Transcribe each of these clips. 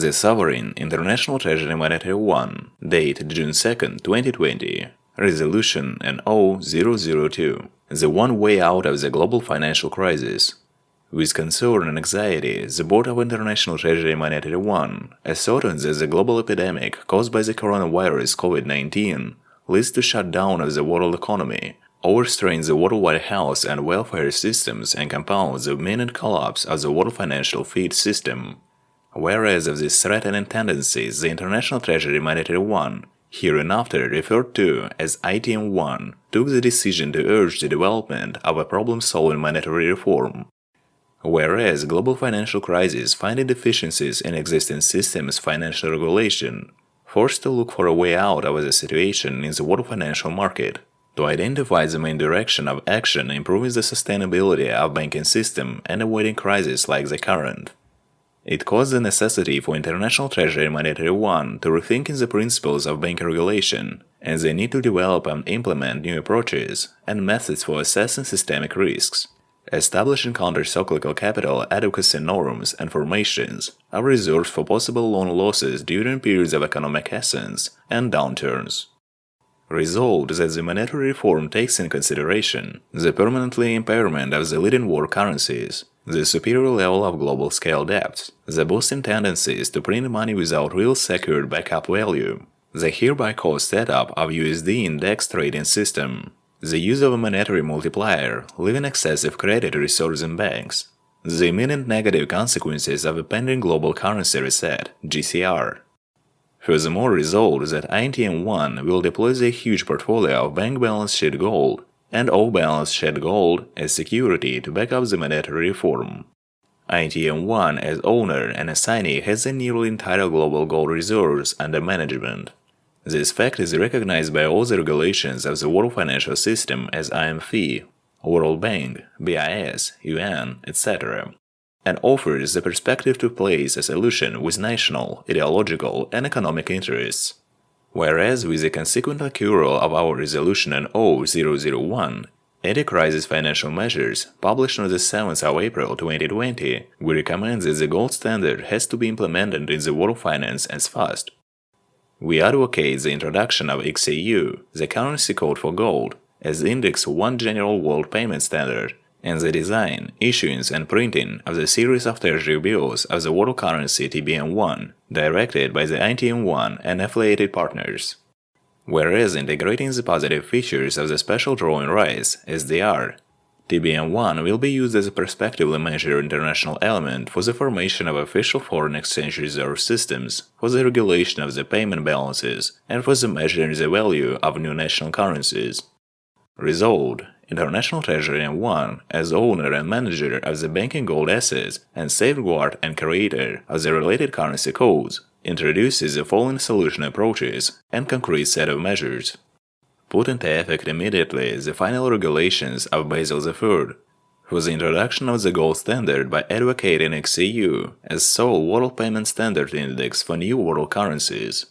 The Sovereign International Treasury Monetary 1, date June 2, 2020, Resolution NO002, the one way out of the global financial crisis. With concern and anxiety, the Board of International Treasury Monetary 1 ascertained that the global epidemic caused by the coronavirus COVID-19 leads to shutdown of the world economy, overstrains the worldwide health and welfare systems, and compounds the imminent collapse of the world financial feed system. Whereas of these threatening tendencies, the International Treasury Monetary 1, hereinafter referred to as SITM1, took the decision to urge the development of a problem-solving monetary reform. Whereas global financial crisis finding deficiencies in existing systems financial regulation, forced to look for a way out of the situation in the world financial market, to identify the main direction of action improving the sustainability of banking system and avoiding crises like the current. It caused the necessity for International Treasury Monetary 1 to rethink the principles of banking regulation, and the need to develop and implement new approaches and methods for assessing systemic risks, establishing counter-cyclical capital adequacy norms and formations of reserves for possible loan losses during periods of economic ascents and downturns. Resolved that the monetary reform takes in consideration the permanently impairment of the leading world currencies, the superior level of global scale debts, the boosting tendencies to print money without real secured backup value, the hereby caused setup of USD index trading system, the use of a monetary multiplier leaving excessive credit reserves in banks, the imminent negative consequences of a pending global currency reset (GCR). Furthermore, resolved that ITM1 will deploy the huge portfolio of bank balance sheet gold and off-balance sheet gold as security to back up the monetary reform. ITM1 as owner and assignee has the nearly entire global gold reserves under management. This fact is recognized by all the regulations of the world financial system as IMF, World Bank, BIS, UN, etc., and offers the perspective to place a solution with national, ideological, and economic interests. Whereas with the consequent accrual of our resolution N001, anti-crisis financial measures published on the 7th of April 2020, we recommend that the gold standard has to be implemented in the world finance as fast. We advocate the introduction of XAU, the currency code for gold, as the index for one general world payment standard, and the design, issuance, and printing of the series of treasury bills of the world currency TBM1, directed by the ITM1 and affiliated partners. Whereas integrating the positive features of the special drawing rights, SDR, TBM1 will be used as a prospectively measured international element for the formation of official foreign exchange reserve systems, for the regulation of the payment balances, and for the measuring the value of new national currencies. Resolved, International Treasury M1, as owner and manager of the banking gold assets and safeguard and creator of the related currency codes, introduces the following solution approaches and concrete set of measures. Put into effect immediately the final regulations of Basel III, for the introduction of the gold standard by advocating XAU as sole world payment standard index for new world currencies.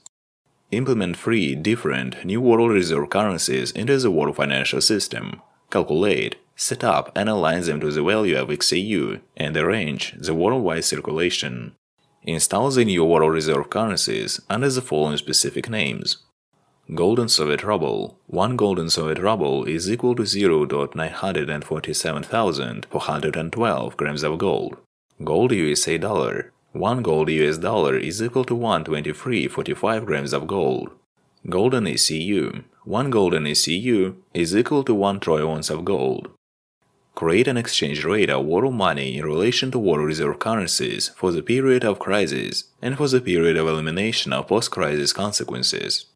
Implement 3 different new world reserve currencies into the world financial system. Calculate, set up, and align them to the value of XAU and arrange the worldwide circulation. Install the new world reserve currencies under the following specific names. Golden Soviet Ruble. 1 golden Soviet Ruble is equal to 0.947,412 grams of gold. Gold USA Dollar. 1 gold US dollar is equal to 123.45 grams of gold. Golden ECU. 1 golden ECU is equal to 1 troy ounce of gold. Create an exchange rate of world money in relation to world reserve currencies for the period of crisis and for the period of elimination of post-crisis consequences.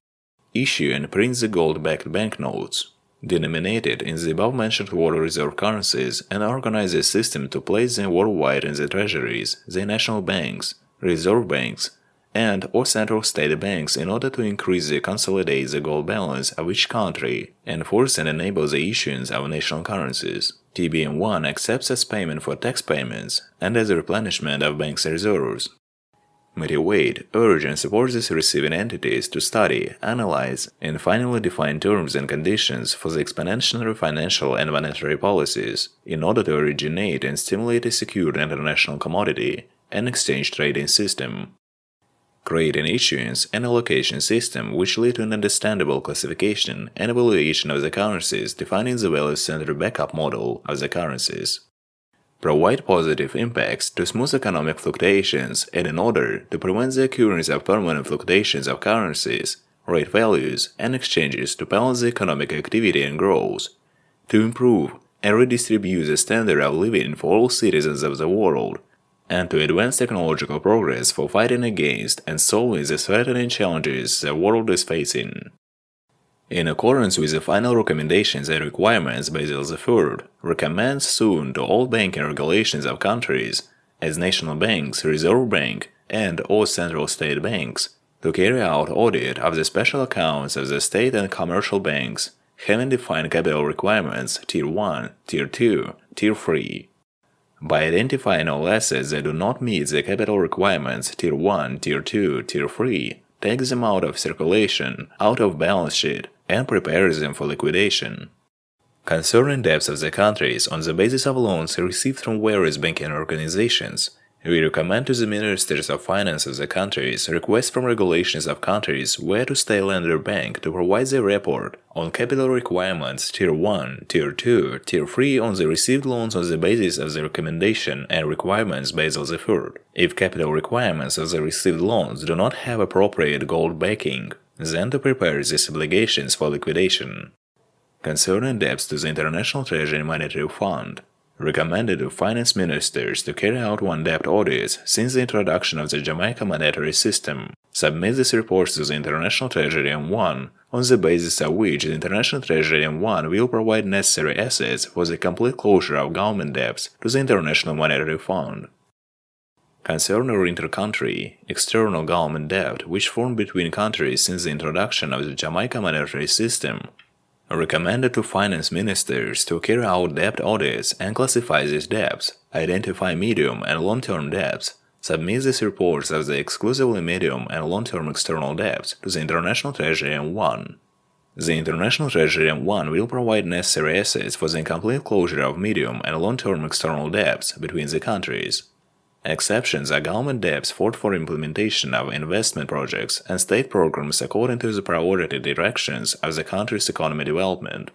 Issue and print the gold-backed banknotes, denominated in the above-mentioned world reserve currencies, and organize a system to place them worldwide in the treasuries, the national banks, reserve banks, and or central state banks in order to increase and consolidate the gold balance of each country and force and enable the issuance of national currencies. TBM1 accepts as payment for tax payments and as a replenishment of banks' reserves. Motivate, urge, and support these receiving entities to study, analyze, and finally define terms and conditions for the expansionary financial and monetary policies in order to originate and stimulate a secure international commodity and exchange trading system. create an issuance and allocation system which lead to an understandable classification and evaluation of the currencies, defining the value-centered backup model of the currencies. Provide positive impacts to smooth economic fluctuations and in order to prevent the occurrence of permanent fluctuations of currencies, rate values, and exchanges to balance the economic activity and growth, to improve and redistribute the standard of living for all citizens of the world, and to advance technological progress for fighting against and solving the threatening challenges the world is facing. In accordance with the final recommendations and requirements, Basil III recommends soon to all banking regulations of countries, as national banks, Reserve Bank, and/or central state banks, to carry out audit of the special accounts of the state and commercial banks, having defined capital requirements Tier 1, Tier 2, Tier 3. By identifying all assets that do not meet the capital requirements Tier 1, Tier 2, Tier 3, takes them out of circulation, out of balance sheet, and prepares them for liquidation. Concerning debts of the countries on the basis of loans received from various banking organizations, we recommend to the Ministers of Finance of the countries requests from regulations of countries where to stay lender bank to provide the report on capital requirements Tier 1, Tier 2, Tier 3 on the received loans on the basis of the recommendation and requirements Basil III. If capital requirements of the received loans do not have appropriate gold backing, then to prepare these obligations for liquidation. Concerning debts to the International Treasury Monetary Fund, recommended to finance ministers to carry out one debt audit since the introduction of the Jamaica monetary system, submit these reports to the International Treasury M1, on the basis of which the International Treasury M1 will provide necessary assets for the complete closure of government debts to the International Monetary Fund. Concerning inter-country, external government debt which formed between countries since the introduction of the Jamaica monetary system, recommended to finance ministers to carry out debt audits and classify these debts, identify medium and long-term debts, submit these reports of the exclusively medium and long-term external debts to the International Treasury M1. The International Treasury M1 will provide necessary assets for the complete closure of medium and long-term external debts between the countries. Exceptions are government debts for implementation of investment projects and state programs according to the priority directions of the country's economic development.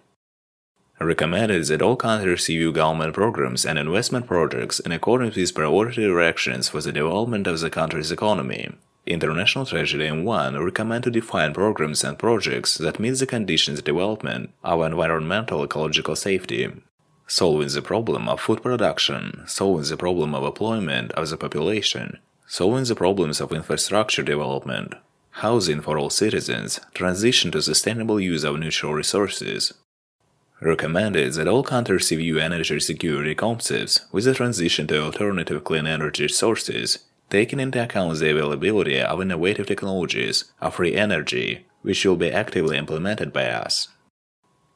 Recommended that all countries review government programs and investment projects in accordance with priority directions for the development of the country's economy. International Treasury M1 recommend to define programs and projects that meet the conditions of development of environmental ecological safety, solving the problem of food production, solving the problem of employment of the population, solving the problems of infrastructure development, housing for all citizens, transition to sustainable use of natural resources. Recommended that all countries review energy security concepts with the transition to alternative clean energy sources, taking into account the availability of innovative technologies of free energy, which will be actively implemented by us.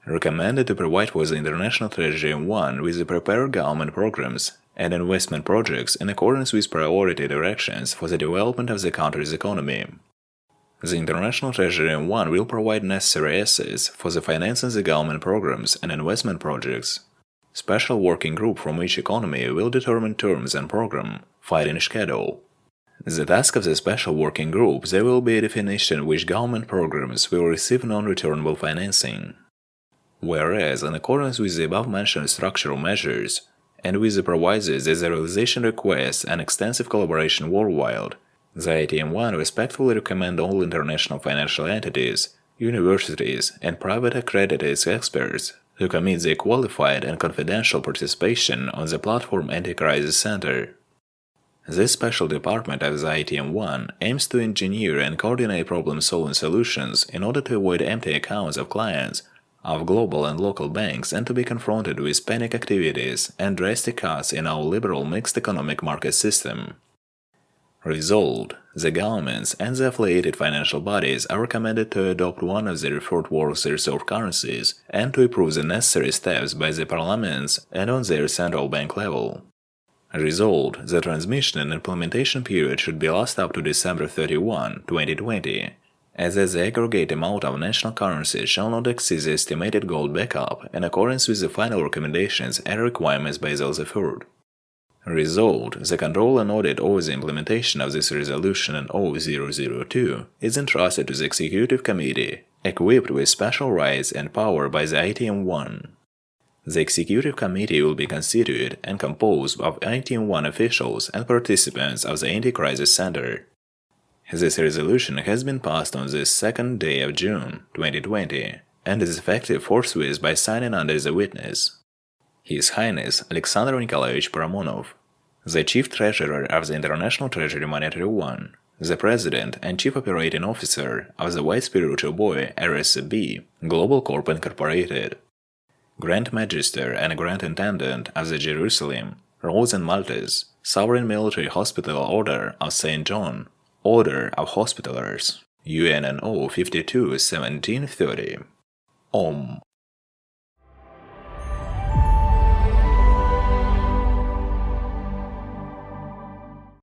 Recommended to provide for the International Treasury M1 with the prepared government programs and investment projects in accordance with priority directions for the development of the country's economy. The International Treasury M1 will provide necessary assets for the financing the government programs and investment projects. Special working group from each economy will determine terms and program, fighting schedule. The task of the special working group there will be a definition which government programs will receive non-returnable financing. Whereas, in accordance with the above-mentioned structural measures, and with the provisos that the realization requires an extensive collaboration worldwide, the SITM1 respectfully recommend all international financial entities, universities, and private accredited experts to commit their qualified and confidential participation on the platform Anti-Crisis Center. This special department of the SITM1 aims to engineer and coordinate problem-solving solutions in order to avoid empty accounts of clients of global and local banks and to be confronted with panic activities and drastic cuts in our liberal mixed economic market system. Resolved, the governments and the affiliated financial bodies are recommended to adopt one of the referred world's reserve currencies and to approve the necessary steps by the parliaments and on their central bank level. Resolved, the transmission and implementation period should be last up to December 31, 2020, as the aggregate amount of national currencies shall not exceed the estimated gold backup in accordance with the final recommendations and requirements by Basil III. Resolved, the control and audit over the implementation of this resolution in 002 is entrusted to the Executive Committee, equipped with special rights and power by the SITM1. The Executive Committee will be constituted and composed of SITM1 officials and participants of the Anti-Crisis Center. This resolution has been passed on the 2nd day of June 2020 and is effective forthwith by signing under the witness, His Highness Alexander Nikolaevich Paramonov, the Chief Treasurer of the International Treasury Monetary One, the President and Chief Operating Officer of the White Spiritual Boy RSB Global Corp Incorporated, Grand Magister and Grand Intendant of the Jerusalem, Rhodes and Maltese Sovereign Military Hospital Order of St. John, Order of Hospitallers, UNNO 52-1730. Om.